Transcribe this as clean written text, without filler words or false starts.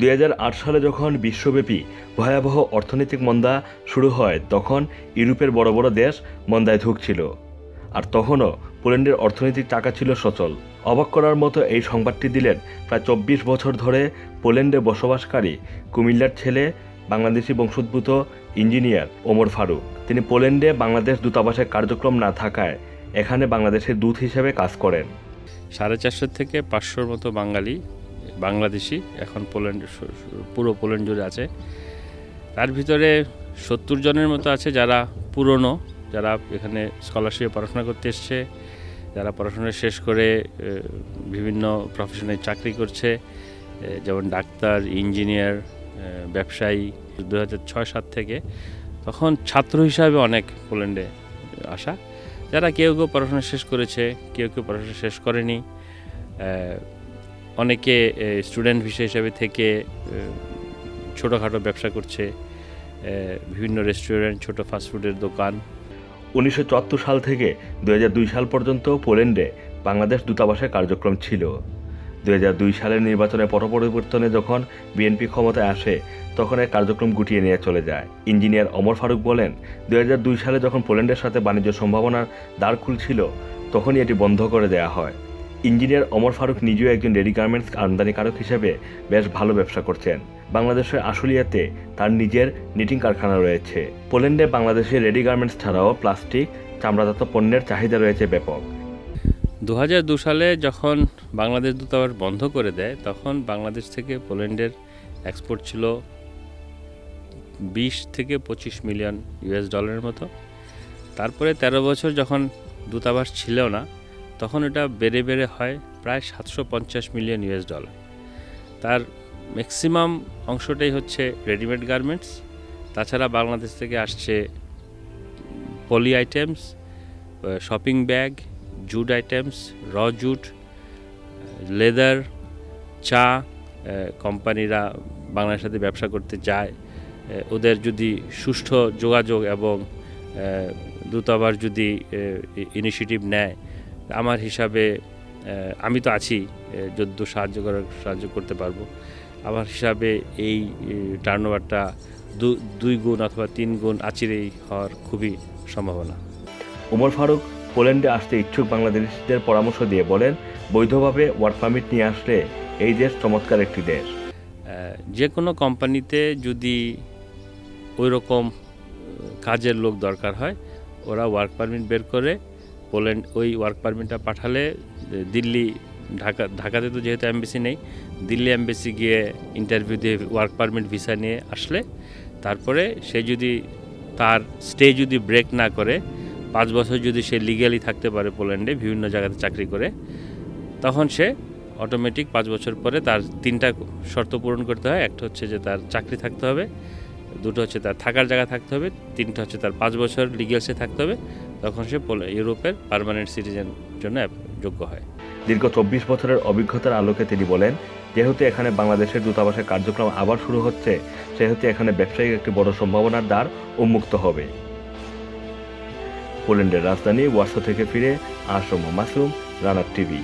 2008 সালে যখন বিশ্বব্যাপী ভয়াবহ অর্থনৈতিক মন্দা শুরু হয় তখন ইউরোপের বড় বড় দেশ মন্দায় ধুঁকছিল, আর তখনও পোল্যান্ডের অর্থনৈতিক চাকা ছিল সচল। অবাক করার মতো এই সংবাদটি দিলেন প্রায় 24 বছর ধরে পোল্যান্ডে বসবাসকারী কুমিল্লার ছেলে বাংলাদেশি বংশোদ্ভূত ইঞ্জিনিয়ার ওমর ফারুক। তিনি পোল্যান্ডে বাংলাদেশ দূতাবাসের কার্যক্রম না থাকায় এখানে বাংলাদেশের দূত হিসেবে কাজ করেন। 450 থেকে 500-র মতো বাংলাদেশি এখন পুরো পোল্যান্ড জুড়ে আছে। তার ভিতরে 70 জনের মতো আছে যারা পুরনো, যারা এখানে স্কলারশিপে পড়াশোনা করতে এসছে, যারা পড়াশোনা শেষ করে বিভিন্ন প্রফেশনে চাকরি করছে, যেমন ডাক্তার, ইঞ্জিনিয়ার, ব্যবসায়ী। 2006-7 থেকে তখন ছাত্র হিসাবে অনেক পোল্যান্ডে আসা, যারা কেউ কেউ পড়াশোনা শেষ করেছে, কেউ কেউ পড়াশোনা শেষ করেনি। অনেকে স্টুডেন্ট ভিসা হিসাবে থেকে ছোটোখাটো ব্যবসা করছে, বিভিন্ন রেস্টুরেন্ট, ছোটো ফাস্টফুডের দোকান। 1974 সাল থেকে 2002 সাল পর্যন্ত পোল্যান্ডে বাংলাদেশ দূতাবাসের কার্যক্রম ছিল। 2002 সালের নির্বাচনের পট পরিবর্তনে যখন বিএনপি ক্ষমতায় আসে তখন এই কার্যক্রম গুটিয়ে নিয়ে চলে যায়। ইঞ্জিনিয়ার ওমর ফারুক বলেন, 2002 সালে যখন পোল্যান্ডের সাথে বাণিজ্য সম্ভাবনার দ্বার খুলছিল তখনই এটি বন্ধ করে দেওয়া হয়। ইঞ্জিনিয়ার ওমর ফারুক নিজেও একজন রেডি গার্মেন্টস আমদানিকারক হিসেবে বেশ ভালো ব্যবসা করছেন। বাংলাদেশের আশুলিয়াতে তার নিজের নিটিং কারখানা রয়েছে। পোল্যান্ডে বাংলাদেশের রেডি গার্মেন্টস ছাড়াও প্লাস্টিক, চামড়াজাত পণ্যের চাহিদা রয়েছে ব্যাপক। 2002 সালে যখন বাংলাদেশ দূতাবাস বন্ধ করে দেয় তখন বাংলাদেশ থেকে পোল্যান্ডের এক্সপোর্ট ছিল 20 থেকে 25 মিলিয়ন ইউএস ডলারের মতো। তারপরে 13 বছর যখন দূতাবাস ছিল না তখন এটা বেড়ে বেড়ে হয় প্রায় 750 মিলিয়ন ইউএস ডলার। তার ম্যাক্সিমাম অংশটাই হচ্ছে রেডিমেড গার্মেন্টস। তাছাড়া বাংলাদেশ থেকে আসছে poly items, shopping bag, jute items, raw jute, leather, চা। কোম্পানিরা বাংলাদেশের সাথে ব্যবসা করতে চায়, ওদের যদি সুষ্ঠু যোগাযোগ এবং দূতাবাস যদি ইনিশিয়েটিভ নেয়, আমার হিসাবে আমি তো আছি, যদ্দূ সাহায্য করতে পারবো। আমার হিসাবে এই টার্নওভারটা 2 গুণ অথবা 3 গুণ আচিরেই হওয়ার খুবই সম্ভাবনা। ওমর ফারুক পোল্যান্ডে আসতে ইচ্ছুক বাংলাদেশিদের পরামর্শ দিয়ে বলেন, বৈধভাবে ওয়ার্ক পারমিট নিয়ে আসলে এই দেশ চমৎকার একটি দেশ। যে কোনো কোম্পানিতে যদি ওই রকম কাজের লোক দরকার হয়, ওরা ওয়ার্ক পারমিট বের করে পোল্যান্ড ওই ওয়ার্ক পারমিটটা পাঠালে দিল্লি, ঢাকাতে তো যেহেতু এমবেসি নেই, দিল্লি এমবেসি গিয়ে ইন্টারভিউ দিয়ে ওয়ার্ক পারমিট ভিসা নিয়ে আসলে তারপরে সে যদি তার স্টে যদি ব্রেক না করে 5 বছর যদি সে লিগ্যালি থাকতে পারে পোল্যান্ডে বিভিন্ন জায়গাতে চাকরি করে, তখন সে অটোমেটিক 5 বছর পরে তার 3টা শর্ত পূরণ করতে হয়। একটা হচ্ছে যে তার চাকরি থাকতে হবে, 2টো হচ্ছে তার থাকার জায়গা থাকতে হবে, 3টা হচ্ছে তার 5 বছর লিগ্যাল সে থাকতে হবে। তখন সে ইউরোপের পার্মানেন্ট সিটিজেন জন্য যোগ্য হয়। দীর্ঘ 24 বছরের অভিজ্ঞতার আলোকে তিনি বলেন, যেহেতু এখানে বাংলাদেশের দূতাবাসের কার্যক্রম আবার শুরু হচ্ছে, সেহেতু এখানে ব্যবসায়িক একটি বড় সম্ভাবনার দ্বার উন্মুক্ত হবে। পোল্যান্ডের রাজধানী ওয়ার্সা থেকে ফিরে আসম মাসুম, রানা টিভি।